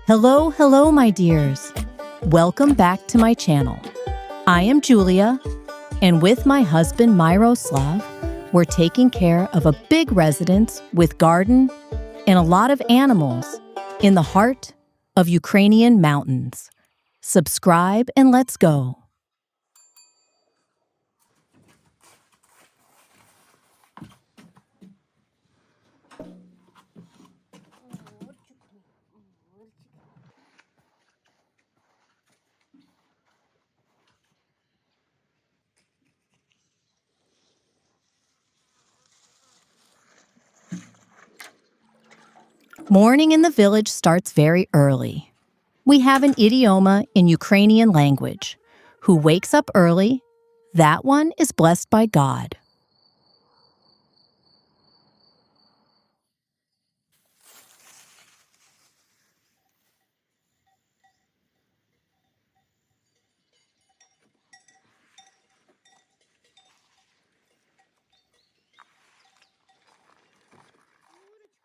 Hello, hello, my dears. Welcome back to my channel. I am Julia, and with my husband Myroslav, we're taking care of a big residence with garden and a lot of animals in the heart of Ukrainian mountains. Subscribe and let's go. Morning in the village starts very early. We have an idioma in Ukrainian language. Who wakes up early, that one is blessed by God.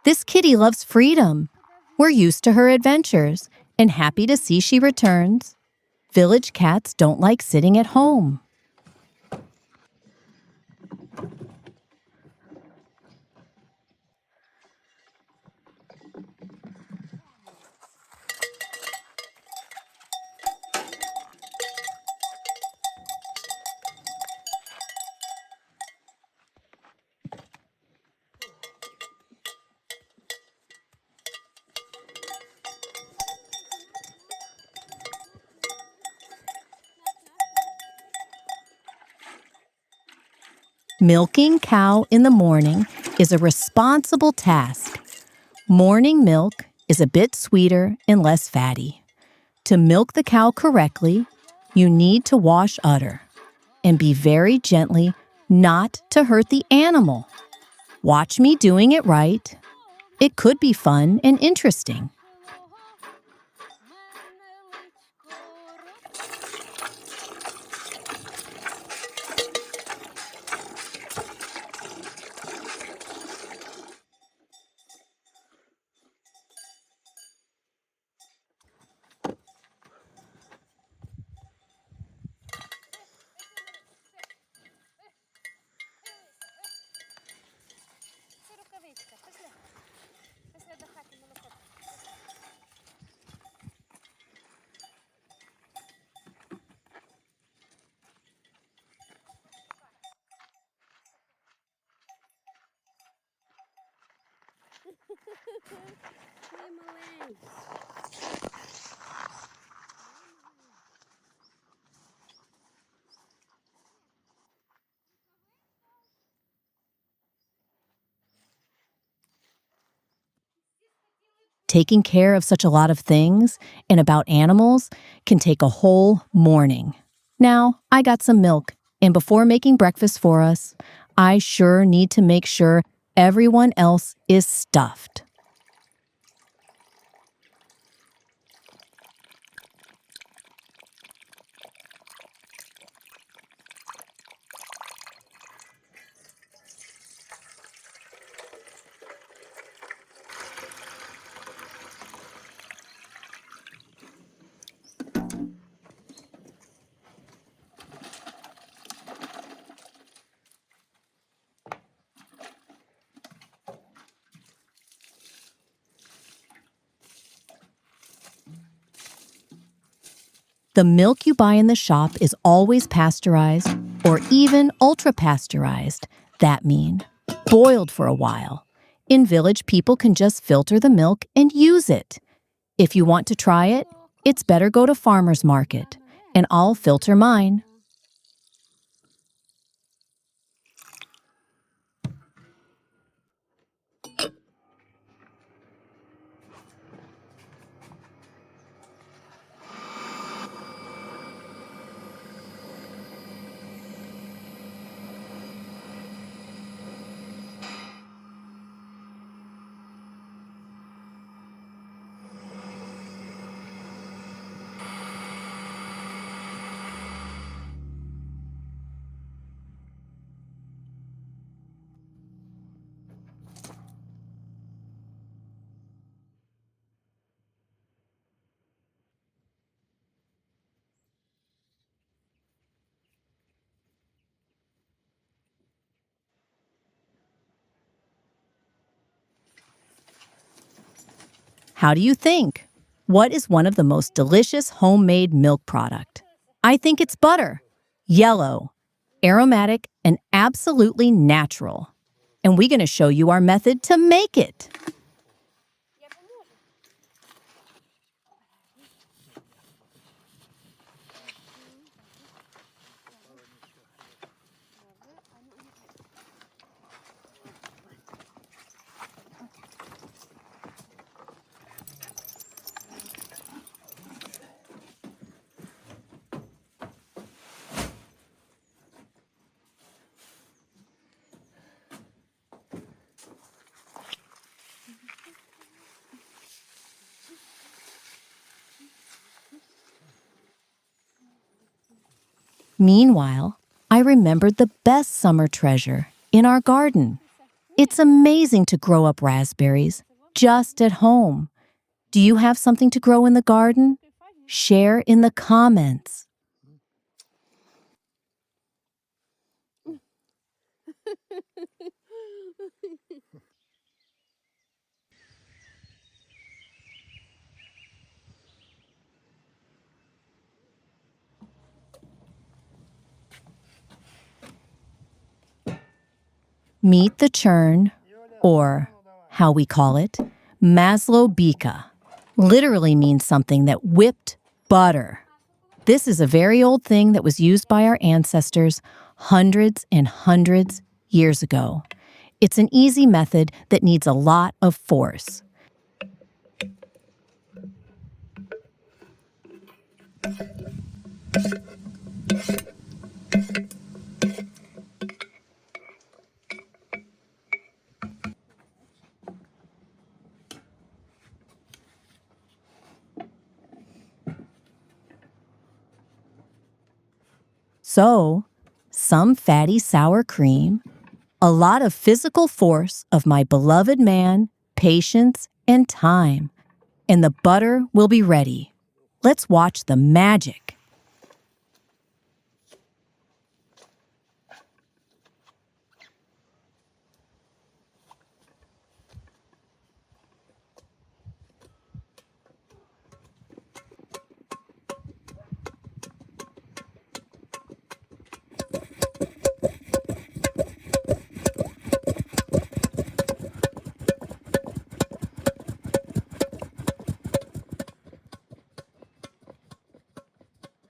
This kitty loves freedom. We're used to her adventures and happy to see she returns. Village cats don't like sitting at home. Milking cow in the morning is a responsible task. Morning milk is a bit sweeter and less fatty. To milk the cow correctly, you need to wash udder and be very gently, not to hurt the animal. Watch me doing it right. It could be fun and interesting. Taking care of such a lot of things and about animals can take a whole morning. Now, I got some milk, and before making breakfast for us, I sure need to make sure everyone else is stuffed. The milk you buy in the shop is always pasteurized or even ultra-pasteurized. That means boiled for a while. In village, people can just filter the milk and use it. If you want to try it, it's better go to farmer's market, and I'll filter mine. How do you think? What is one of the most delicious homemade milk product? I think it's butter. Yellow, aromatic, and absolutely natural. And we're going to show you our method to make it. Meanwhile, I remembered the best summer treasure in our garden. It's amazing to grow up raspberries just at home. Do you have something to grow in the garden? Share in the comments. Meet the churn, or how we call it, Maslow literally means something that whipped butter. This is a very old thing that was used by our ancestors hundreds and hundreds years ago. It's an easy method that needs a lot of force. So, some fatty sour cream, a lot of physical force of my beloved man, patience, and time, and the butter will be ready. Let's watch the magic.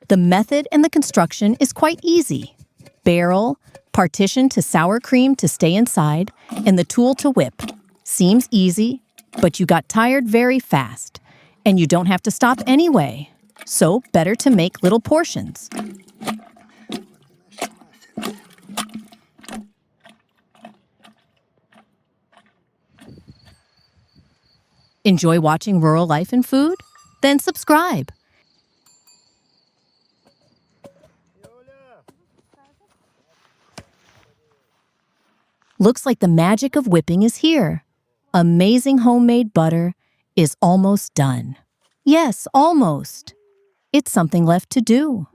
The method and the construction is quite easy. Barrel, partition to sour cream to stay inside, and the tool to whip. Seems easy, but you got tired very fast. And you don't have to stop anyway. So better to make little portions. Enjoy watching Rural Life and Food? Then subscribe. Looks like the magic of whipping is here. Amazing homemade butter is almost done. Yes, almost. It's something left to do.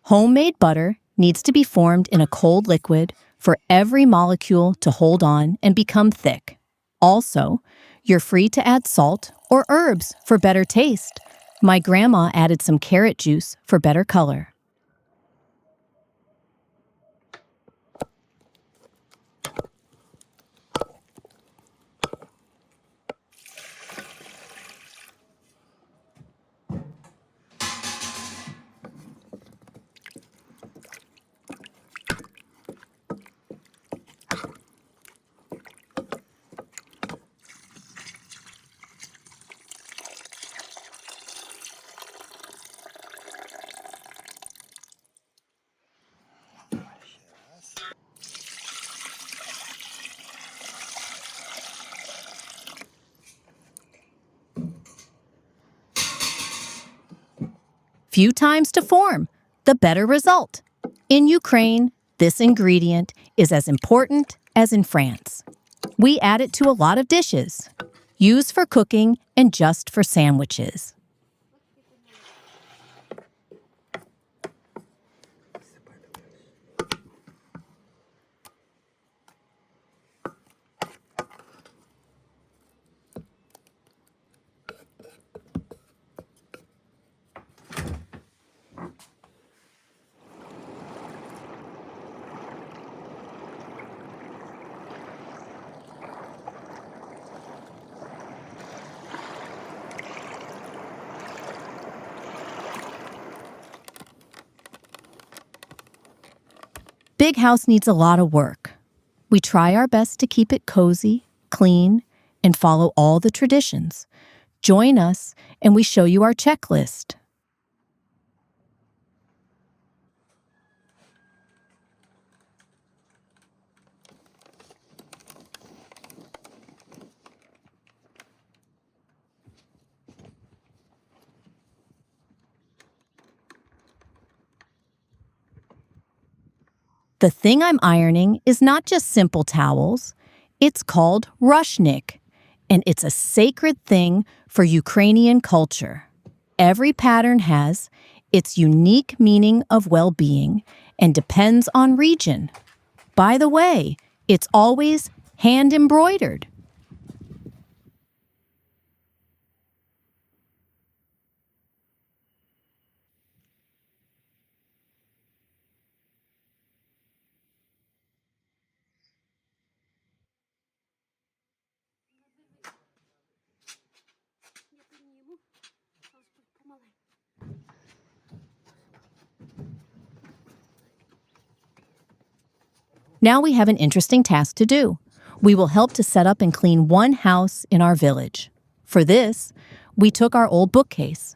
Homemade butter needs to be formed in a cold liquid for every molecule to hold on and become thick. Also, you're free to add salt or herbs for better taste. My grandma added some carrot juice for better color. Few times to form, the better result. In Ukraine, this ingredient is as important as in France. We add it to a lot of dishes, used for cooking and just for sandwiches. Big house needs a lot of work. We try our best to keep it cozy, clean, and follow all the traditions. Join us and we show you our checklist. The thing I'm ironing is not just simple towels. It's called rushnik, and it's a sacred thing for Ukrainian culture. Every pattern has its unique meaning of well-being and depends on region. By the way, it's always hand embroidered. Now we have an interesting task to do. We will help to set up and clean one house in our village. For this, we took our old bookcase.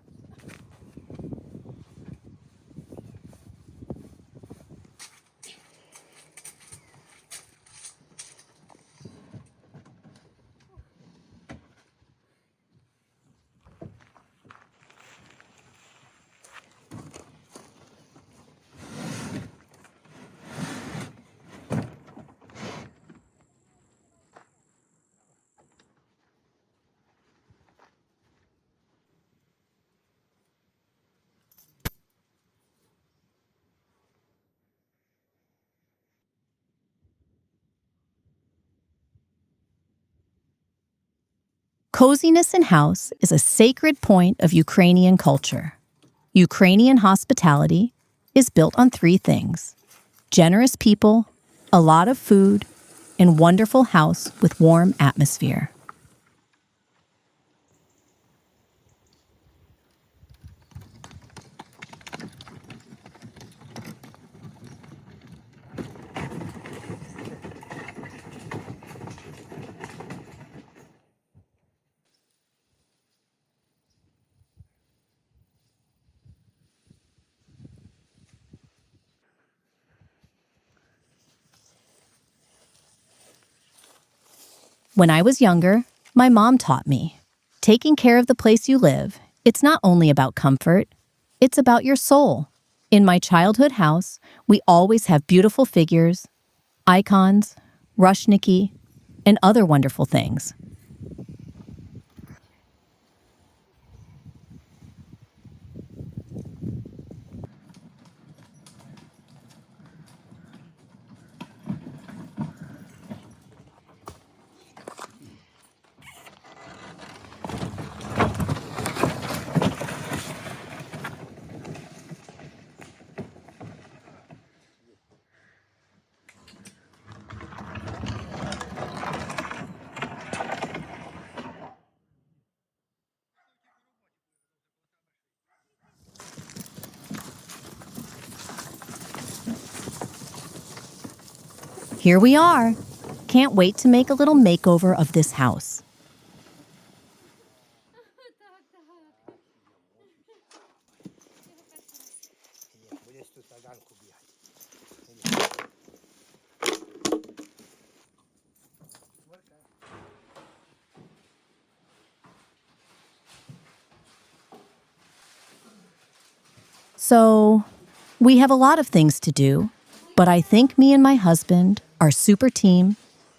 Coziness in house is a sacred point of Ukrainian culture. Ukrainian hospitality is built on three things: generous people, a lot of food, and wonderful house with warm atmosphere. When I was younger, my mom taught me, taking care of the place you live, it's not only about comfort, it's about your soul. In my childhood house, we always have beautiful figures, icons, rushniki, and other wonderful things. Here we are. Can't wait to make a little makeover of this house. So, We have a lot of things to do, but I think me and my husband are super team,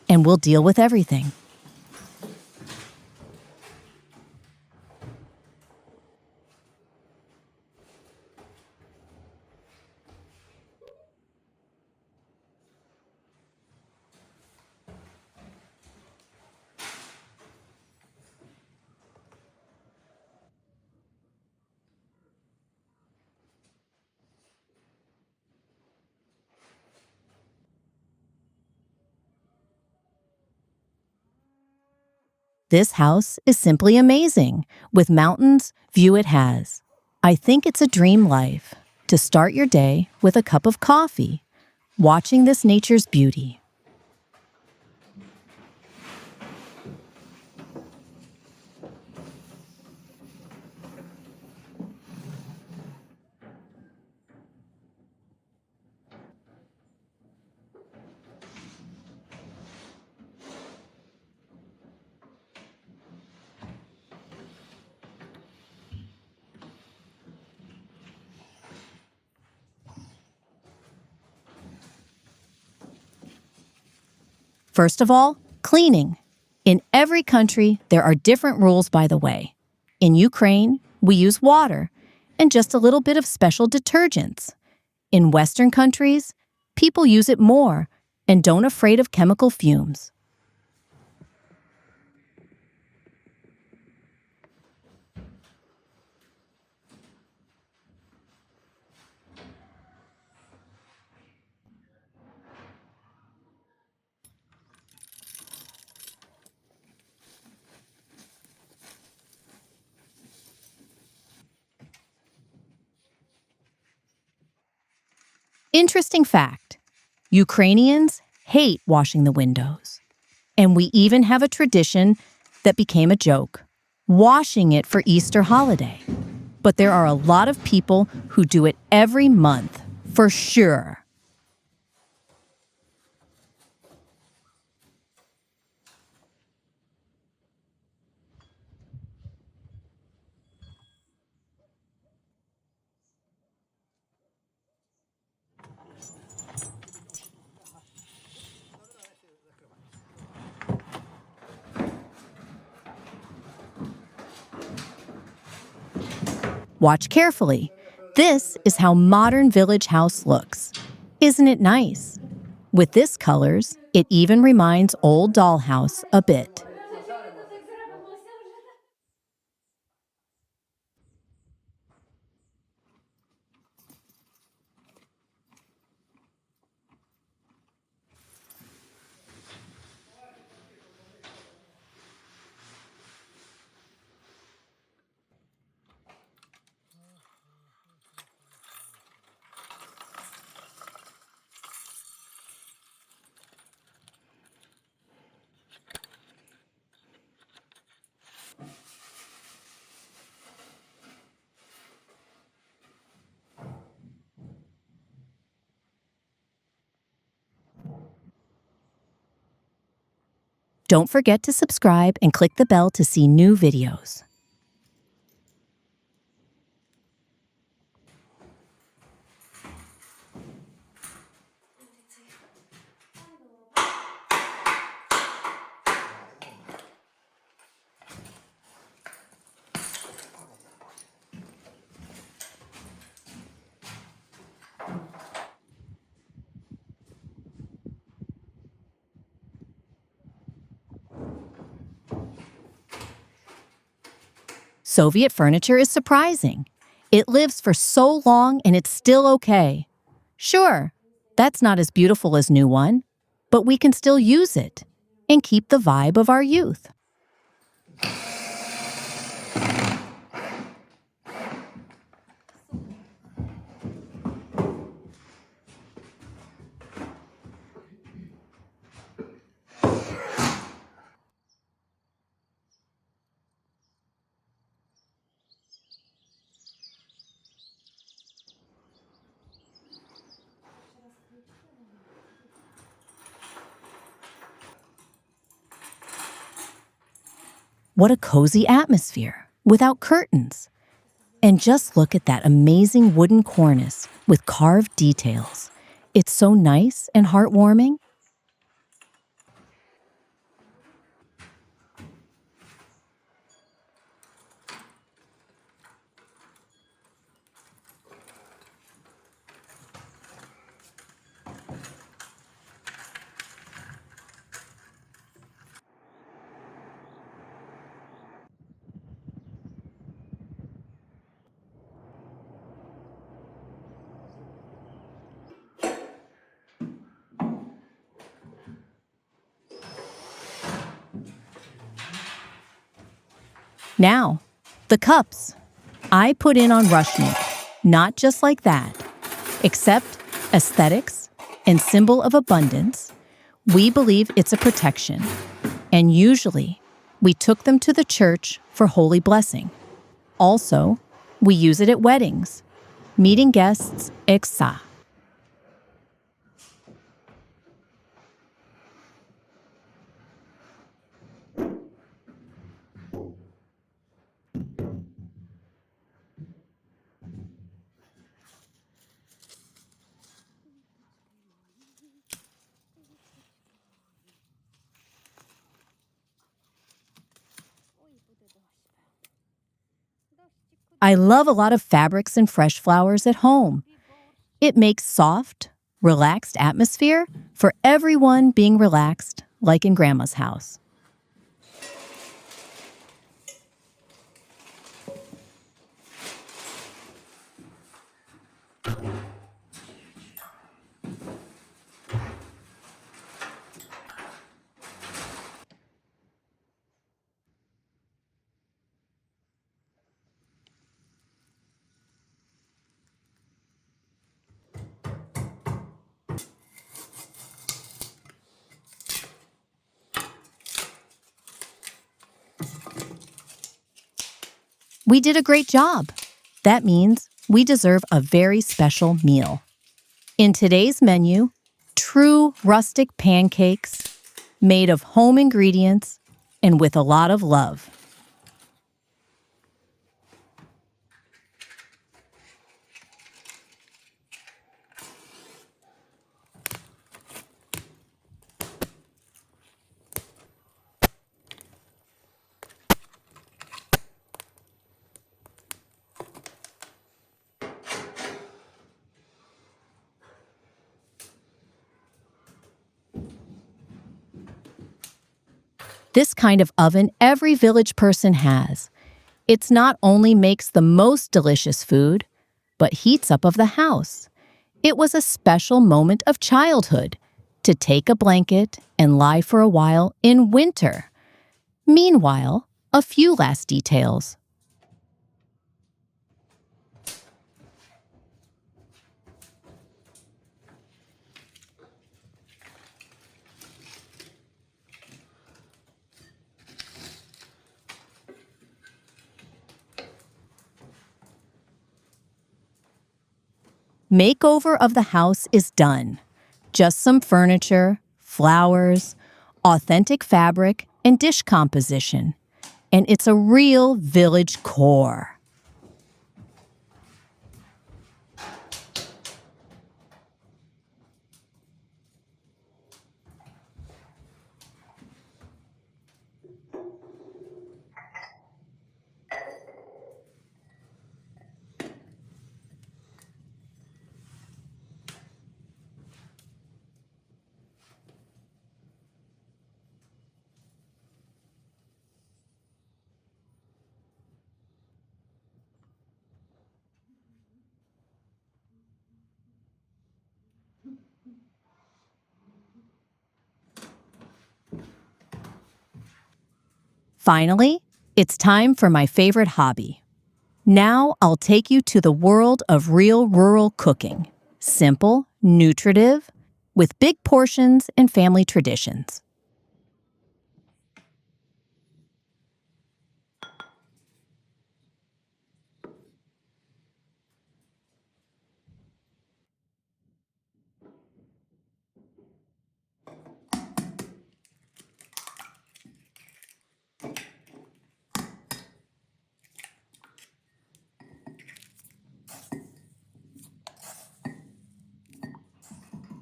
and we'll deal with everything. This house is simply amazing, with mountains view it has. I think it's a dream life to start your day with a cup of coffee, watching this nature's beauty. First of all, cleaning. In every country, there are different rules, by the way. In Ukraine, we use water and just a little bit of special detergents. In Western countries, people use it more and don't afraid of chemical fumes. Interesting fact, Ukrainians hate washing the windows. And we even have a tradition that became a joke, washing it for Easter holiday. But there are a lot of people who do it every month, for sure. Watch carefully. This is how modern village house looks. Isn't it nice? With this colors, it even reminds old dollhouse a bit. Don't forget to subscribe and click the bell to see new videos. Soviet furniture is surprising. It lives for so long and it's still okay. Sure, that's not as beautiful as new one, but we can still use it and keep the vibe of our youth. What a cozy atmosphere, without curtains. And just look at that amazing wooden cornice with carved details. It's so nice and heartwarming. Now, the cups. I put in on rustic, not just like that. Except aesthetics and symbol of abundance, we believe it's a protection. And usually, we took them to the church for holy blessing. Also, we use it at weddings, meeting guests, etc. I love a lot of fabrics and fresh flowers at home. It makes soft, relaxed atmosphere for everyone being relaxed, like in Grandma's house. We did a great job. That means we deserve a very special meal. In today's menu, true rustic pancakes made of home ingredients and with a lot of love. This kind of oven every village person has. It's not only makes the most delicious food, but heats up of the house. It was a special moment of childhood to take a blanket and lie for a while in winter. Meanwhile, a few last details. Makeover of the house is done. Just some furniture, flowers, authentic fabric, and dish composition. And it's a real village core. Finally, it's time for my favorite hobby. Now I'll take you to the world of real rural cooking. Simple, nutritive, with big portions and family traditions.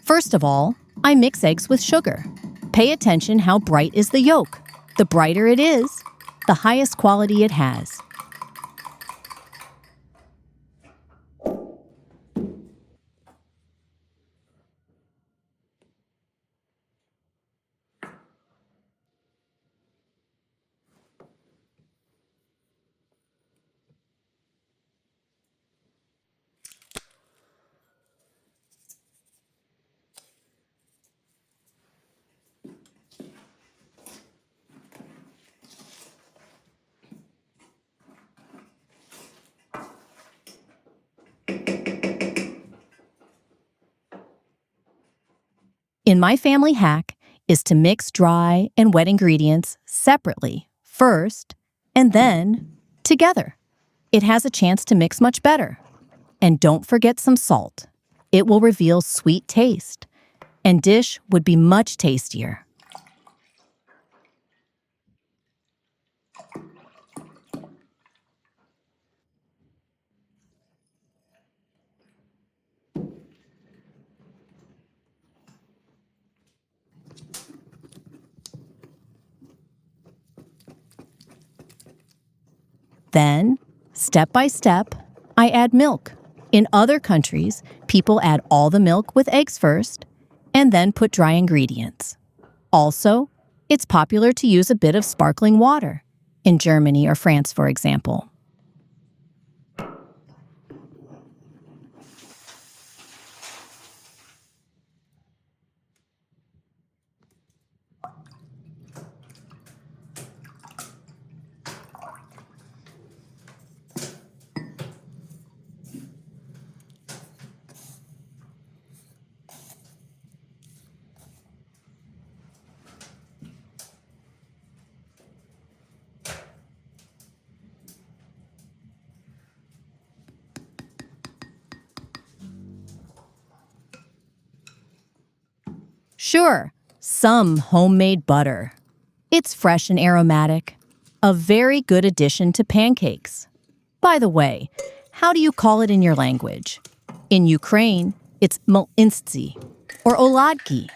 First of all, I mix eggs with sugar. Pay attention how bright is the yolk. The brighter it is, the highest quality it has. In my family hack is to mix dry and wet ingredients separately first and then together. It has a chance to mix much better. And don't forget some salt. It will reveal sweet taste, and dish would be much tastier. Then, step by step, I add milk. In other countries, people add all the milk with eggs first, and then put dry ingredients. Also, it's popular to use a bit of sparkling water, in Germany or France, for example. Sure, some homemade butter. It's fresh and aromatic, a very good addition to pancakes. By the way, how do you call it in your language? In Ukraine, it's Mlyntsi or oladki.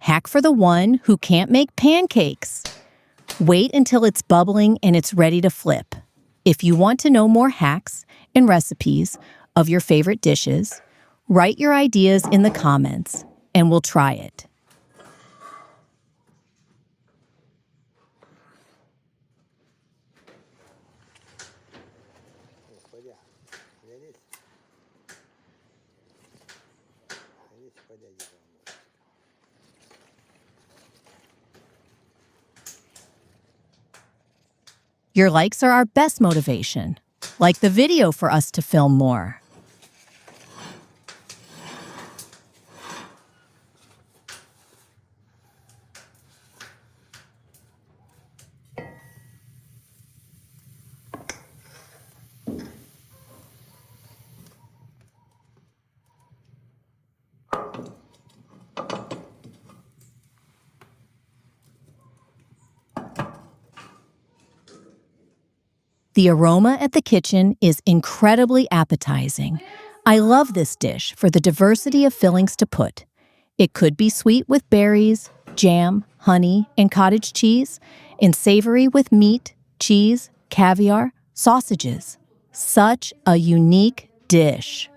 Hack for the one who can't make pancakes. Wait until it's bubbling and it's ready to flip. If you want to know more hacks and recipes of your favorite dishes, write your ideas in the comments and we'll try it. Your likes are our best motivation. Like the video for us to film more. The aroma at the kitchen is incredibly appetizing. I love this dish for the diversity of fillings to put. It could be sweet with berries, jam, honey, and cottage cheese, and savory with meat, cheese, caviar, sausages. Such a unique dish.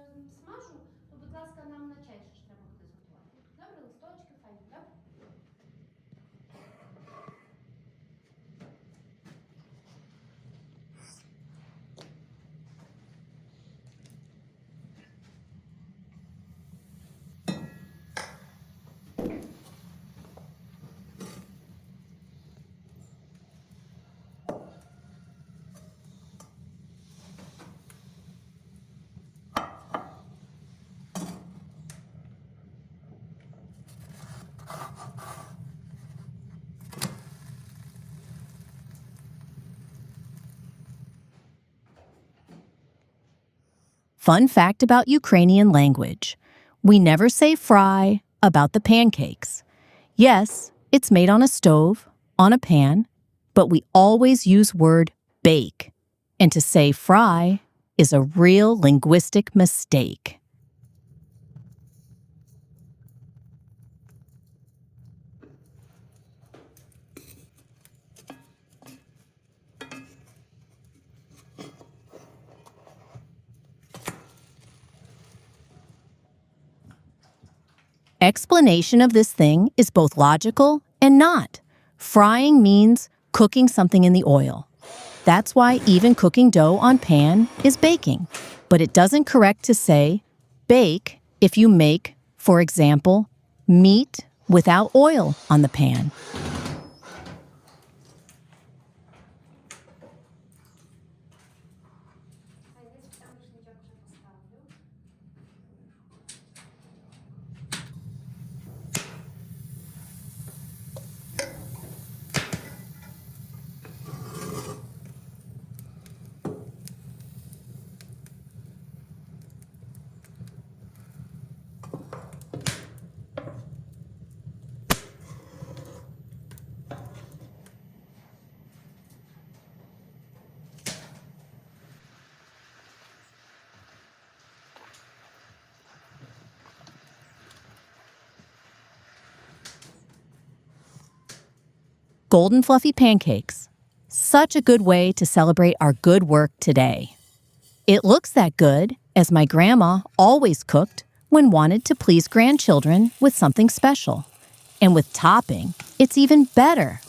fun fact about Ukrainian language. We never say fry about the pancakes. Yes, it's made on a stove, on a pan, but we always use word bake. And to say fry is a real linguistic mistake. Explanation of this thing is both logical and not. Frying means cooking something in the oil. That's why even cooking dough on pan is baking. But it doesn't correct to say bake if you make, for example, meat without oil on the pan. Golden fluffy pancakes. Such a good way to celebrate our good work today. It looks that good, as my grandma always cooked when wanted to please grandchildren with something special. And with topping, it's even better.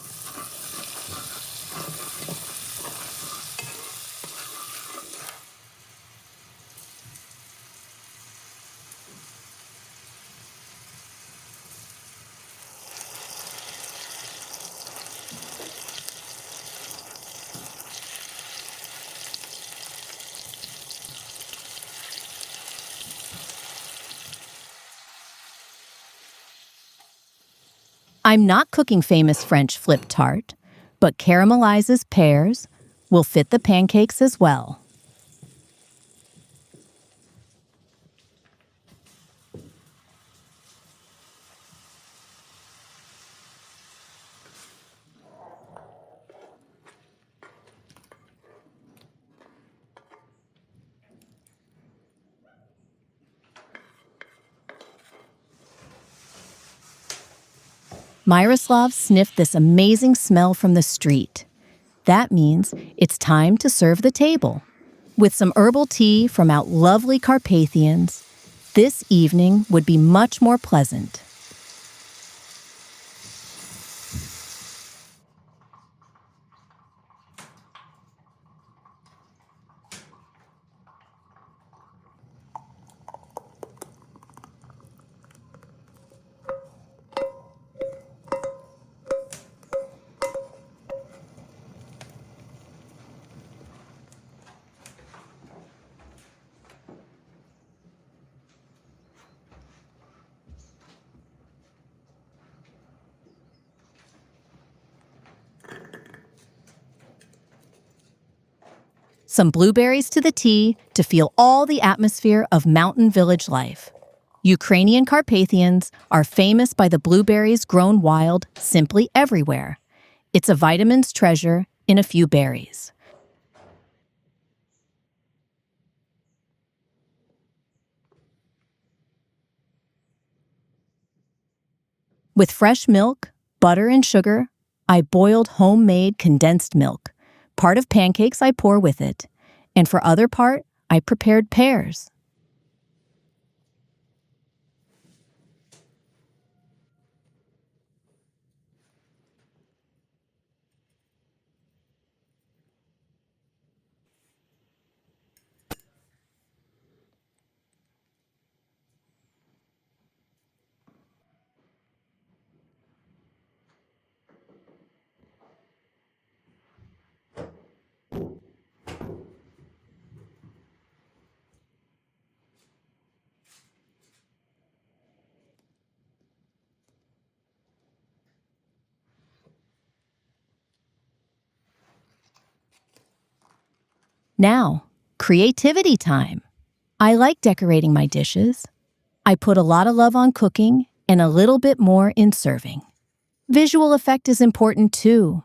I'm not cooking famous French flip tart, but caramelizes pears will fit the pancakes as well. Myroslav sniffed this amazing smell from the street. That means it's time to serve the table. With some herbal tea from out lovely Carpathians, this evening would be much more pleasant. Some blueberries to the tea to feel all the atmosphere of mountain village life. Ukrainian Carpathians are famous by the blueberries grown wild simply everywhere. It's a vitamins treasure in a few berries. With fresh milk, butter, and sugar, I boiled homemade condensed milk. Part of pancakes I pour with it, and for other part, I prepared pears. Now, creativity time. I like decorating my dishes. I put a lot of love on cooking and a little bit more in serving. Visual effect is important too.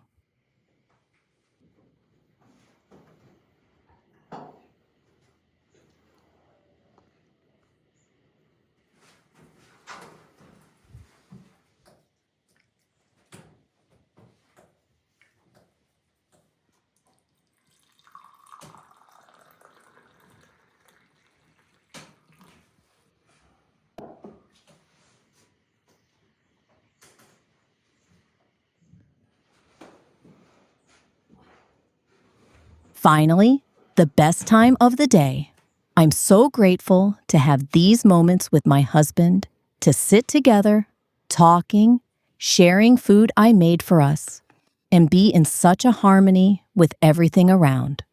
Finally, the best time of the day. I'm so grateful to have these moments with my husband, to sit together, talking, sharing food I made for us, and be in such a harmony with everything around.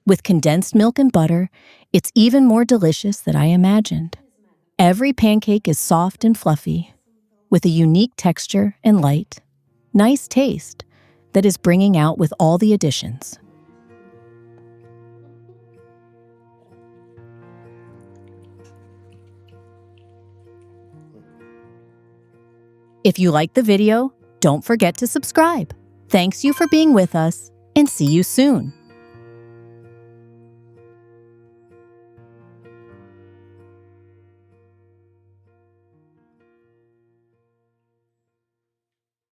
With condensed milk and butter, it's even more delicious than I imagined. Every pancake is soft and fluffy, with a unique texture and light, nice taste that is bringing out with all the additions. If you liked the video, don't forget to subscribe. Thanks you for being with us, and see you soon.